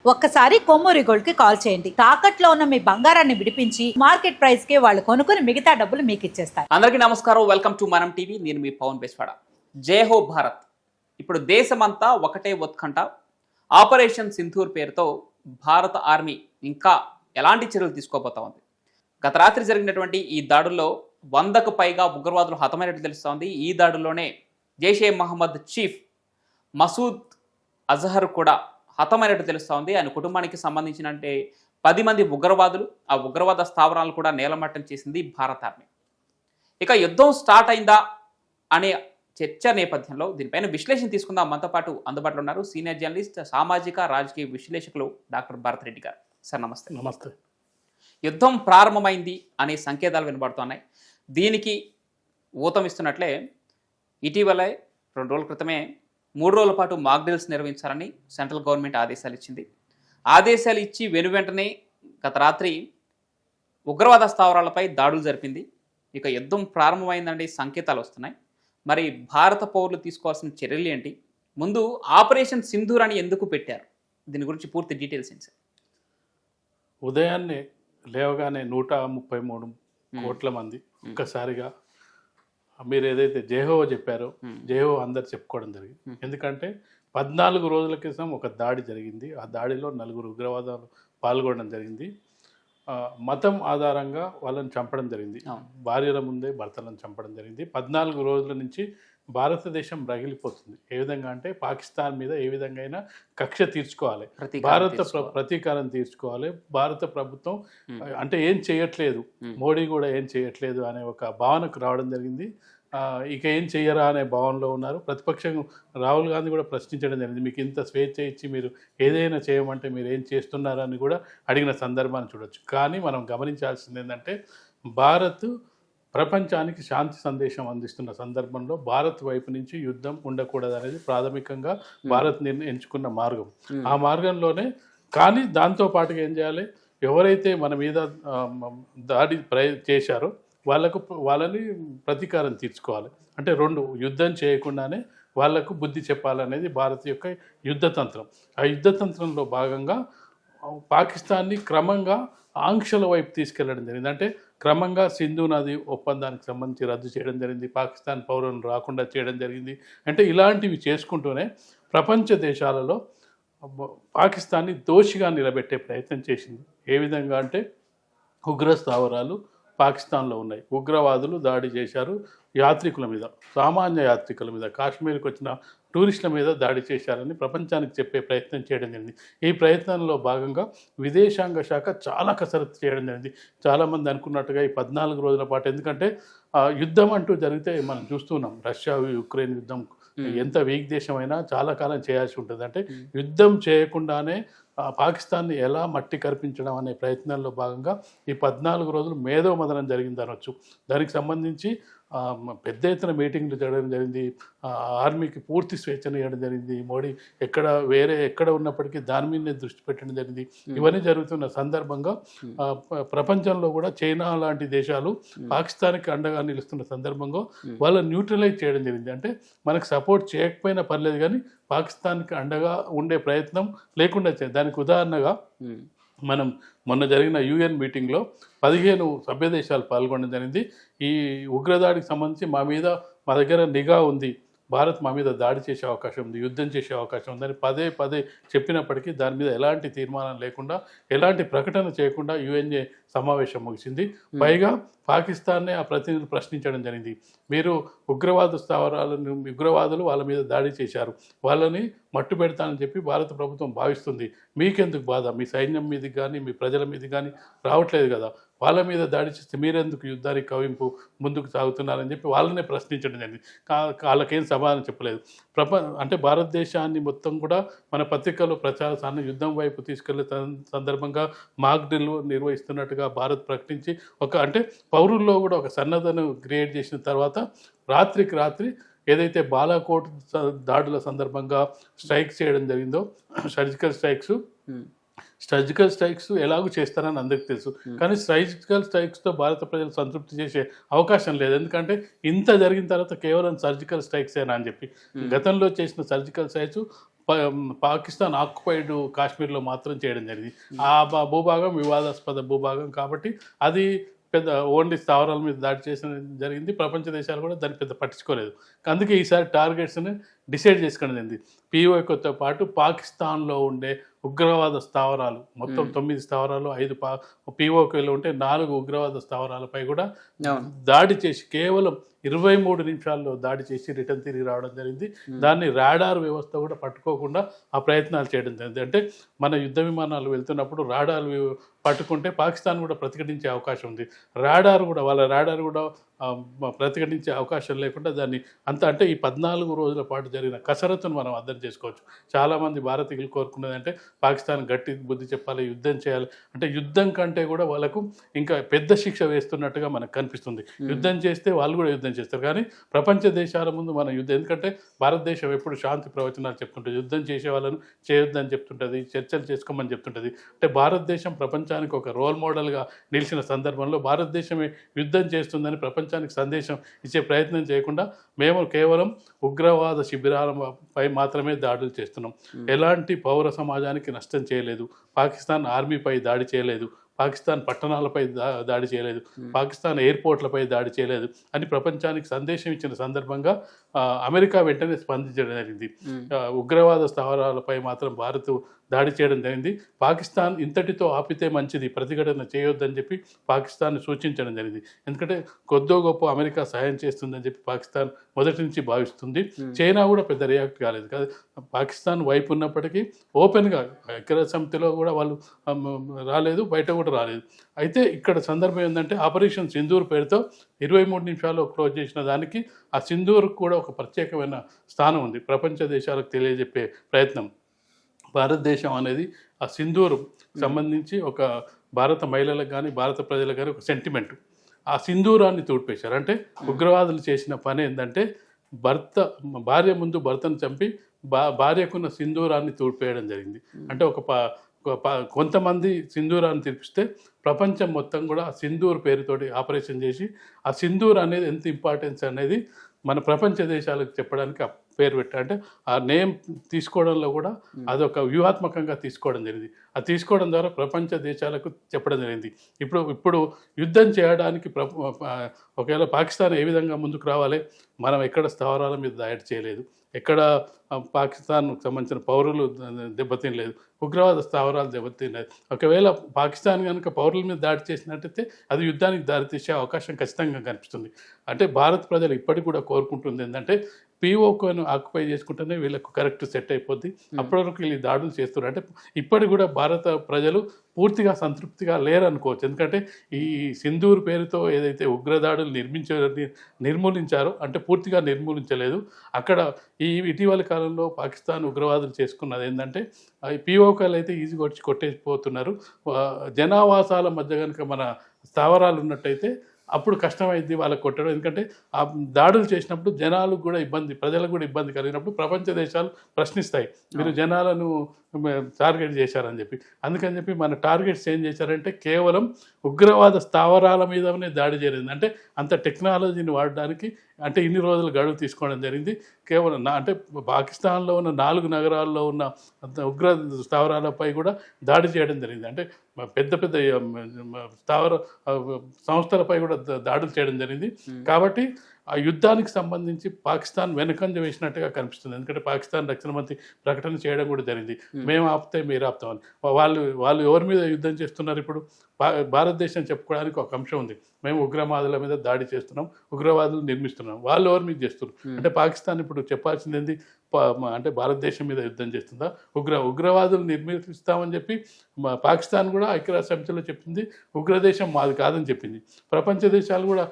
ఒక్కసారి కొమ్మూరి గోల్డ్ కి కాల్ చేయండి. తాకట్లో ఉన్న మీ బంగారాన్ని విడిపించి మార్కెట్ ప్రైస్ కి వాళ్ళు కొనుక్కుని మిగతా డబ్బులు మీకు ఇచ్చేస్తారు. అందరికీ నమస్కారం. వెల్కమ్ టు మనం టీవీ. నేను మీ పవన్ బేస్వాడ. జై హో భారత్. ఇప్పుడు దేశమంతా ఒకటే ఉత్కంఠ. ఆపరేషన్ సింధూర్ పేరుతో భారత ఆర్మీ ఇంకా ఎలాంటి చర్యలు తీసుకోబోతా ఉంది. గత రాత్రి జరిగినటువంటి ఈ దాడుల్లో 100కు పైగా ఉగ్రవాదులు హతమైనట్టు తెలుస్తోంది. ఈ దాడుల్లోనే జైషే మహమ్మద్ చీఫ్ మసూద్ అజహర్ కూడా హతమైనట్టు తెలుస్తోంది. ఆయన కుటుంబానికి సంబంధించిన 10 మంది ఉగ్రవాదులు, ఆ ఉగ్రవాద స్థావరాలను కూడా నేలమట్టం చేసింది భారత ఆర్మీ. ఇక యుద్ధం స్టార్ట్ అయిందా అనే చర్చ నేపథ్యంలో దీనిపైన విశ్లేషణ తీసుకుందాం. మనతో పాటు అందుబాటులో ఉన్నారు సీనియర్ జర్నలిస్ట్, సామాజిక రాజకీయ విశ్లేషకులు డాక్టర్ భరత్ రెడ్డి గారు. సార్ నమస్తే. నమస్తే. యుద్ధం ప్రారంభమైంది అనే సంకేతాలు వినబడుతున్నాయి. దీనికి ఊతమిస్తున్నట్లే ఇటీవలే 2 రోజుల క్రితమే 3 రోజుల పాటు మాక్ డ్రిల్స్ నిర్వహించాలని సెంట్రల్ గవర్నమెంట్ ఆదేశాలు ఇచ్చింది. ఆదేశాలు ఇచ్చి వెనువెంటనే గత రాత్రి ఉగ్రవాద స్థావరాలపై దాడులు జరిపింది. ఇక యుద్ధం ప్రారంభమైందండి సంకేతాలు వస్తున్నాయి. మరి భారత పౌరులు తీసుకోవాల్సిన చర్యలు ఏంటి? ముందు ఆపరేషన్ సింధూర్ అని ఎందుకు పెట్టారు? దీని గురించి పూర్తి డీటెయిల్స్ ఏంటి సార్? ఉదయాన్నే లేవగానే 133 కోట్ల మంది ఒక్కసారిగా మీరు ఏదైతే జేహో చెప్పారో జేహో అందరు చెప్పుకోవడం జరిగింది. ఎందుకంటే 14 రోజుల క్రితం ఒక దాడి జరిగింది. ఆ దాడిలో 4 ఉగ్రవాదాలు పాల్గొనడం జరిగింది. మతం ఆధారంగా వాళ్ళని చంపడం జరిగింది. భార్యల ముందే భర్తలను చంపడం జరిగింది. 14 రోజుల నుంచి భారతదేశం రగిలిపోతుంది. ఏ విధంగా అంటే పాకిస్తాన్ మీద ఏ విధంగా అయినా కక్ష తీర్చుకోవాలి, ప్రతీకారం తీర్చుకోవాలి. భారత ప్రభుత్వం అంటే ఏం చేయట్లేదు, మోడీ కూడా ఏం చేయట్లేదు అనే ఒక భావనకు రావడం జరిగింది. ఇక ఏం చెయ్యరా అనే భావనలో ఉన్నారు. ప్రతిపక్షం రాహుల్ గాంధీ కూడా ప్రశ్నించడం జరిగింది. మీకు ఇంత స్వేచ్ఛ ఇచ్చి మీరు ఏదైనా చేయమంటే మీరు ఏం చేస్తున్నారని కూడా అడిగిన సందర్భాన్ని చూడొచ్చు. కానీ మనం గమనించాల్సింది ఏంటంటే భారత్ ప్రపంచానికి శాంతి సందేశం అందిస్తున్న సందర్భంలో భారత్ వైపు నుంచి యుద్ధం ఉండకూడదు అనేది ప్రాథమికంగా భారత్ ఎంచుకున్న మార్గం. ఆ మార్గంలోనే కానీ దాంతో పాటుగా ఏం చేయాలి, ఎవరైతే మన మీద దాడి చేశారో వాళ్ళని ప్రతీకారం తీర్చుకోవాలి. అంటే 2 యుద్ధం చేయకుండానే వాళ్లకు బుద్ధి చెప్పాలనేది భారత్ యొక్క యుద్ధతంత్రం. ఆ యుద్ధతంత్రంలో భాగంగా పాకిస్తాన్ని క్రమంగా ఆంక్షల వైపు తీసుకెళ్లడం జరిగింది. అంటే క్రమంగా సింధు నది ఒప్పందానికి సంబంధించి రద్దు చేయడం జరిగింది. పాకిస్తాన్ పౌరులను రాకుండా చేయడం జరిగింది. అంటే ఇలాంటివి చేసుకుంటూనే ప్రపంచ దేశాలలో పాకిస్తాన్ని దోషిగా నిలబెట్టే ప్రయత్నం చేసింది. ఏ విధంగా అంటే ఉగ్ర స్థావరాలు పాకిస్తాన్లో ఉన్నాయి, ఉగ్రవాదులు దాడి చేశారు యాత్రికుల మీద, సామాన్య యాత్రికుల మీద, కాశ్మీర్కి వచ్చిన టూరిస్టుల మీద దాడి చేశారని ప్రపంచానికి చెప్పే ప్రయత్నం చేయడం జరిగింది. ఈ ప్రయత్నంలో భాగంగా విదేశాంగ శాఖ చాలా కసరత్తు చేయడం జరిగింది. చాలామంది అనుకున్నట్టుగా ఈ 14 రోజుల పాటు, ఎందుకంటే యుద్ధం అంటూ జరిగితే మనం చూస్తున్నాం, రష్యా యుక్రెయిన్ యుద్ధం ఎంత వీక్ దేశమైనా చాలా కాలం చేయాల్సి ఉంటుంది. అంటే యుద్ధం చేయకుండానే పాకిస్తాన్ని ఎలా మట్టి కరిపించడం అనే ప్రయత్నాల్లో భాగంగా ఈ 14 రోజులు మేధో మదనం జరిగింది అనొచ్చు. దానికి సంబంధించి పెద్ద ఎత్తున మీటింగ్లు జరగడం జరిగింది. ఆర్మీకి పూర్తి స్వేచ్ఛను ఇవ్వడం జరిగింది. మోడీ ఎక్కడ ఉన్నప్పటికీ దాని మీదనే దృష్టి పెట్టడం జరిగింది. ఇవన్నీ జరుగుతున్న సందర్భంగా ప్రపంచంలో కూడా చైనా లాంటి దేశాలు పాకిస్తాన్కి అండగా నిలుస్తున్న సందర్భంగా వాళ్ళని న్యూట్రలైజ్ చేయడం జరిగింది. అంటే మనకు సపోర్ట్ చేయకపోయినా పర్లేదు, కానీ పాకిస్తాన్కి అండగా ఉండే ప్రయత్నం లేకుండా దానికి ఉదాహరణగా మనం మొన్న జరిగిన UN మీటింగ్లో 15 సభ్య దేశాలు పాల్గొనడం జరిగింది. ఈ ఉగ్రదాడికి సంబంధించి మా దగ్గర నిఘా ఉంది, భారత్ మా మీద దాడి చేసే అవకాశం ఉంది, యుద్ధం చేసే అవకాశం ఉందని పదే చెప్పినప్పటికీ దాని మీద ఎలాంటి తీర్మానం లేకుండా, ఎలాంటి ప్రకటన చేయకుండా UNA సమావేశం ముగిసింది. పైగా పాకిస్తాన్నే ఆ ప్రతినిధులు ప్రశ్నించడం జరిగింది. మీరు ఉగ్రవాదులు వాళ్ళ మీద దాడి చేశారు, వాళ్ళని మట్టు పెడతానని చెప్పి భారత ప్రభుత్వం భావిస్తుంది, మీకెందుకు బాధ? మీ సైన్యం మీదకి కానీ మీ ప్రజల మీదకి కానీ రావట్లేదు కదా, వాళ్ళ మీద దాడి చేస్తే మీరెందుకు యుద్ధానికి కవింపు ముందుకు సాగుతున్నారని చెప్పి వాళ్ళనే ప్రశ్నించడం జరిగింది. వాళ్ళకేం సమాధానం చెప్పలేదు. అంటే భారతదేశాన్ని మొత్తం కూడా మన పత్రికల్లో ప్రచారాన్ని యుద్ధం వైపు తీసుకెళ్లే సందర్భంగా మాక్ డ్రిల్ నిర్వహిస్తున్నట్టుగా భారత్ ప్రకటించి అంటే పౌరుల్లో కూడా ఒక సన్నద్ధను క్రియేట్ చేసిన తర్వాత రాత్రికి రాత్రి ఏదైతే బాలాకోట్ దాడుల సందర్భంగా స్ట్రైక్స్ చేయడం జరిగిందో, సర్జికల్ స్ట్రైక్స్ ఎలాగూ చేస్తారని అందరికీ తెలుసు. కానీ సర్జికల్ స్ట్రైక్స్తో భారత ప్రజలు సంతృప్తి చేసే అవకాశం లేదు. ఎందుకంటే ఇంత జరిగిన తర్వాత కేవలం సర్జికల్ స్ట్రైక్స్ ఏనా అని చెప్పి గతంలో చేసిన సర్జికల్ స్ట్రైక్స్ పాకిస్తాన్ ఆక్యుపైడ్ కాశ్మీర్లో మాత్రం చేయడం జరిగింది. ఆ భూభాగం వివాదాస్పద భూభాగం కాబట్టి అది పెద్ద ఓన్లీ స్థావరాల మీద దాడి చేసిన జరిగింది. ప్రపంచ దేశాలు కూడా దాన్ని పెద్ద పట్టించుకోలేదు. అందుకే ఈసారి టార్గెట్స్ని డిసైడ్ చేసుకోవడం జరిగింది. POKతో పాటు పాకిస్తాన్లో ఉండే ఉగ్రవాద స్థావరాలు మొత్తం 9 స్థావరాలు, 5 POKలో ఉంటే 4 ఉగ్రవాద స్థావరాలపై కూడా దాడి చేసి కేవలం 23 నిమిషాల్లో దాడి చేసి రిటర్న్ తిరిగి రావడం జరిగింది. దాన్ని రాడార్ వ్యవస్థ కూడా పట్టుకోకుండా ఆ ప్రయత్నాలు చేయడం జరిగింది. అంటే మన యుద్ధ విమానాలు వెళ్తున్నప్పుడు రాడార్ పట్టుకుంటే పాకిస్తాన్ కూడా ప్రతిఘటించే అవకాశం ఉంది. వాళ్ళ రాడార్ కూడా ప్రతిఘటించే అవకాశం లేకుండా దాన్ని అంటే ఈ 14 రోజుల పాటు జరిగిన కసరత్తును మనం అర్థం చేసుకోవచ్చు. చాలామంది భారతీయులు కోరుకున్నది అంటే పాకిస్తాన్ గట్టి బుద్ధి చెప్పాలి, యుద్ధం చేయాలి. అంటే యుద్ధం కంటే కూడా వాళ్ళకు ఇంకా పెద్ద శిక్ష వేస్తున్నట్టుగా మనకు కనిపిస్తుంది. యుద్ధం చేస్తే వాళ్ళు కూడా యుద్ధం చేస్తారు, కానీ ప్రపంచ దేశాల ముందు మన యుద్ధం, ఎందుకంటే భారతదేశం ఎప్పుడు శాంతి ప్రవచనాలు చెప్తుంటుంది, యుద్ధం చేసే వాళ్ళను చేయొద్దని చెప్తుంటుంది, చర్చలు చేసుకోమని చెప్తుంటుంది. అంటే భారతదేశం ప్రపంచానికి ఒక రోల్ మోడల్గా నిలిచిన సందర్భంలో భారతదేశమే యుద్ధం చేస్తుందని ప్రపంచానికి సందేశం ఇచ్చే ప్రయత్నం చేయకుండా మేము కేవలం ఉగ్రవాద శిబిరాలపై మాత్రమే దాడులు చేస్తున్నాం, ఎలాంటి పౌర సమాజానికి నష్టం చేయలేదు, పాకిస్తాన్ ఆర్మీపై దాడి చేయలేదు, పాకిస్తాన్ పట్టణాలపై దాడి చేయలేదు, పాకిస్తాన్ ఎయిర్పోర్ట్లపై దాడి చేయలేదు అని ప్రపంచానికి సందేశం ఇచ్చిన సందర్భంగా అమెరికా వెంటనే స్పందించడం జరిగింది. ఉగ్రవాద స్థావరాలపై మాత్రం భారత్ దాడి చేయడం జరిగింది. పాకిస్తాన్ ఇంతటితో ఆపితే మంచిది, ప్రతిఘటన చేయొద్దని చెప్పి పాకిస్తాన్ సూచించడం జరిగింది. ఎందుకంటే కొద్దో గొప్ప అమెరికా సహాయం చేస్తుందని చెప్పి పాకిస్తాన్ మొదటి నుంచి భావిస్తుంది. చైనా కూడా పెద్ద రియాక్ట్ కాలేదు. పాకిస్తాన్ వైపు ఉన్నప్పటికీ ఓపెన్గా ఐక్యరాజ్య సమితిలో కూడా వాళ్ళు రాలేదు, బయట కూడా రాలేదు. అయితే ఇక్కడ సందర్భం ఏంటంటే ఆపరేషన్ సింధూర్ పేరుతో 23 నిమిషాల్లో క్లోజ్ చేసిన దానికి ఆ సింధూర్కు కూడా ఒక ప్రత్యేకమైన స్థానం ఉంది. ప్రపంచ దేశాలకు తెలియజెప్పే ప్రయత్నం భారతదేశం అనేది ఆ సింధూర్ సంబంధించి ఒక భారత మహిళలకు కానీ భారత ప్రజలకు కానీ ఒక సెంటిమెంట్. ఆ సింధూరాన్ని తూడ్పేశారు. అంటే ఉగ్రవాదులు చేసిన పని ఏంటంటే భార్య ముందు భర్తను చంపి భార్యకున్న సింధూరాన్ని తూడ్పేయడం జరిగింది. అంటే కొంతమంది సింధూరాన్ని తెప్పిస్తే ప్రపంచం మొత్తం కూడా ఆ సింధూర్ పేరుతోటి ఆపరేషన్ చేసి ఆ సింధూర్ అనేది ఎంత ఇంపార్టెన్స్ అనేది మన ప్రపంచ దేశాలకు చెప్పడానికి ఆ పేరు పెట్టారు. అంటే ఆ నేమ్ తీసుకోవడంలో కూడా అదొక వ్యూహాత్మకంగా తీసుకోవడం జరిగింది. అది తీసుకోవడం ద్వారా ప్రపంచ దేశాలకు చెప్పడం జరిగింది. ఇప్పుడు యుద్ధం చేయడానికి ఒకవేళ పాకిస్తాన్ ఏ విధంగా ముందుకు రావాలి, మనం ఎక్కడ స్థావరాల మీద దాడి చేయలేదు, ఎక్కడ పాకిస్తాన్కు సంబంధించిన పౌరులు దెబ్బతినలేదు, ఉగ్రవాద స్థావరాలు దెబ్బతినలేదు. ఒకవేళ పాకిస్తాన్ కనుక పౌరుల మీద దాడి చేసినట్టయితే అది యుద్ధానికి దారితీసే అవకాశం ఖచ్చితంగా కనిపిస్తుంది. అంటే భారత ప్రజలు ఇప్పటికి కూడా కోరుకుంటుంది ఏంటంటే POKను ఆక్యుపై చేసుకుంటేనే వీళ్ళకు కరెక్ట్ సెట్ అయిపోద్ది. అప్పటి వరకు వీళ్ళు దాడులు చేస్తున్నారు. అంటే ఇప్పటికి కూడా భారత ప్రజలు పూర్తిగా సంతృప్తిగా లేరనుకోవచ్చు. ఎందుకంటే ఈ సింధూర్ పేరుతో ఏదైతే ఉగ్రదాడులు నిర్మూలించారో అంటే పూర్తిగా నిర్మూలించలేదు. అక్కడ ఇటీవలి కాలంలో పాకిస్తాన్ ఉగ్రవాదులు చేసుకున్నది ఏంటంటే POKలు అయితే ఈజీగా వచ్చి కొట్టేసిపోతున్నారు. జనావాసాల మధ్య కనుక మన స్థావరాలు ఉన్నట్టయితే అప్పుడు కష్టమైంది వాళ్ళకి కొట్టడం. ఎందుకంటే ఆ దాడులు చేసినప్పుడు జనాలకు కూడా ఇబ్బంది, ప్రజలకు కూడా ఇబ్బంది కలిగినప్పుడు ప్రపంచ దేశాలు ప్రశ్నిస్తాయి, మీరు జనాలను టార్గెట్ చేశారని చెప్పి. అందుకని చెప్పి మన టార్గెట్స్ ఏం చేశారంటే కేవలం ఉగ్రవాద స్థావరాల మీదనే దాడి జరిగింది. అంటే అంత టెక్నాలజీని వాడడానికి అంటే ఇన్ని రోజులు గడువు తీసుకోవడం జరిగింది. కేవలం అంటే పాకిస్తాన్లో ఉన్న 4 నగరాల్లో ఉన్న ఉగ్ర స్థావరాలపై కూడా దాడి చేయడం జరిగింది. అంటే పెద్ద పెద్ద స్థావర సంస్థలపై కూడా దాడులు చేయడం జరిగింది. కాబట్టి ఆ యుద్ధానికి సంబంధించి పాకిస్తాన్ వెనకంజ వేసినట్టుగా కనిపిస్తుంది. ఎందుకంటే పాకిస్తాన్ రక్షణ మంత్రి ప్రకటన చేయడం కూడా జరిగింది, మేము ఆపితే మీరు ఆపుతామని. వాళ్ళు ఎవరి మీద యుద్ధం చేస్తున్నారు? ఇప్పుడు భారతదేశం చెప్పుకోవడానికి ఒక అంశం ఉంది, మేము ఉగ్రవాదుల మీద దాడి చేస్తున్నాం, ఉగ్రవాదులు నిర్మిస్తున్నాం. వాళ్ళు ఎవరి మీద చేస్తున్నారు అంటే పాకిస్తాన్ ఇప్పుడు చెప్పాల్సింది ఏంది, అంటే భారతదేశం మీద యుద్ధం చేస్తుందా? ఉగ్రవాదులు నిర్మిస్తామని చెప్పి పాకిస్తాన్ కూడా ఐక్యరాజ్య సమితిలో చెప్పింది, ఉగ్రదేశం మాది కాదని చెప్పింది. ప్రపంచ దేశాలు కూడా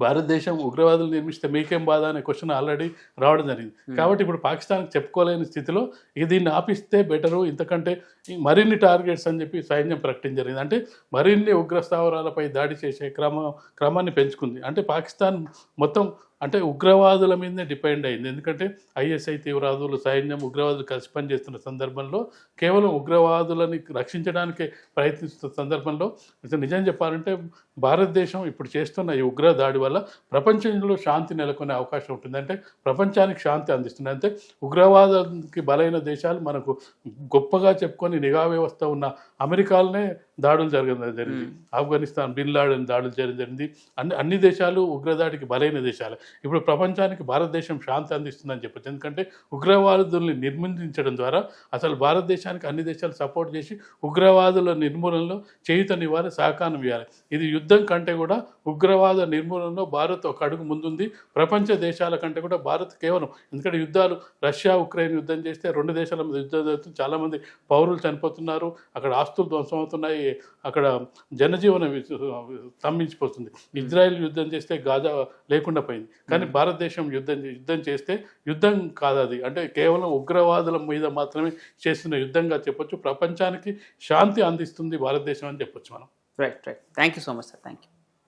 భారతదేశం ఉగ్రవాదులు నిర్మిస్తే మీకేం బాధ అనే క్వశ్చన్ ఆల్రెడీ రావడం జరిగింది. కాబట్టి ఇప్పుడు పాకిస్తాన్కి చెప్పుకోలేని స్థితిలో దీన్ని ఆపిస్తే బెటరు, ఇంతకంటే మరిన్ని టార్గెట్స్ అని చెప్పి సైన్యం ప్రకటించడం జరిగింది. అంటే మరిన్ని ఉగ్ర స్థావరాలపై దాడి చేసే క్రమాన్ని పెంచుకుంది. అంటే పాకిస్తాన్ మొత్తం అంటే ఉగ్రవాదుల మీదనే డిపెండ్ అయింది. ఎందుకంటే ఐఎస్ఐ తీవ్రవాదులు, సైన్యం, ఉగ్రవాదులు కలిసి పనిచేస్తున్న సందర్భంలో కేవలం ఉగ్రవాదులని రక్షించడానికే ప్రయత్నిస్తున్న సందర్భంలో అసలు నిజం చెప్పాలంటే భారతదేశం ఇప్పుడు చేస్తున్న ఈ ఉగ్ర దాడి వల్ల ప్రపంచంలో శాంతి నెలకొనే అవకాశం ఉంటుంది. అంటే ప్రపంచానికి శాంతి అందిస్తుంది. అంటే ఉగ్రవాదానికి బలైన దేశాలు మనకు గొప్పగా చెప్పుకొని నిఘా వ్యవస్థ ఉన్న అమెరికాలోనే దాడులు జరిగింది. ఆఫ్ఘనిస్తాన్ బిన్ లాడెన్ దాడులు జరిగింది. అన్ని దేశాలు ఉగ్రదాడికి బలైన దేశాలు. ఇప్పుడు ప్రపంచానికి భారతదేశం శాంతి అందిస్తుందని చెప్పచ్చు. ఎందుకంటే ఉగ్రవాదుల్ని నిర్మూలించడం ద్వారా అసలు భారతదేశానికి అన్ని దేశాలు సపోర్ట్ చేసి ఉగ్రవాదుల నిర్మూలనలో చేయూతనివ్వాలి, సహకారం ఇవ్వాలి. ఇది యుద్ధం కంటే కూడా ఉగ్రవాద నిర్మూలనలో భారత్ ఒక అడుగు ముందుంది. ప్రపంచ దేశాల కంటే కూడా భారత్ కేవలం, ఎందుకంటే యుద్ధాలు రష్యా ఉక్రెయిన్ యుద్ధం చేస్తే 2 దేశాల మధ్య యుద్ధం జరుగుతుంది. చాలామంది పౌరులు చనిపోతున్నారు, అక్కడ ఆస్తులు ధ్వంసం అవుతున్నాయి, అక్కడ జనజీవనం స్తంభించిపోతుంది. ఇజ్రాయెల్ యుద్ధం చేస్తే గాజా లేకుండా పోయింది. కానీ భారతదేశం యుద్ధం చేస్తే యుద్ధం కాదు అది, అంటే కేవలం ఉగ్రవాదుల మీద మాత్రమే చేస్తున్న యుద్ధంగా చెప్పొచ్చు. ప్రపంచానికి శాంతి అందిస్తుంది భారతదేశం అని చెప్పొచ్చు మనం. Right. Thank you so much sir. Thank you.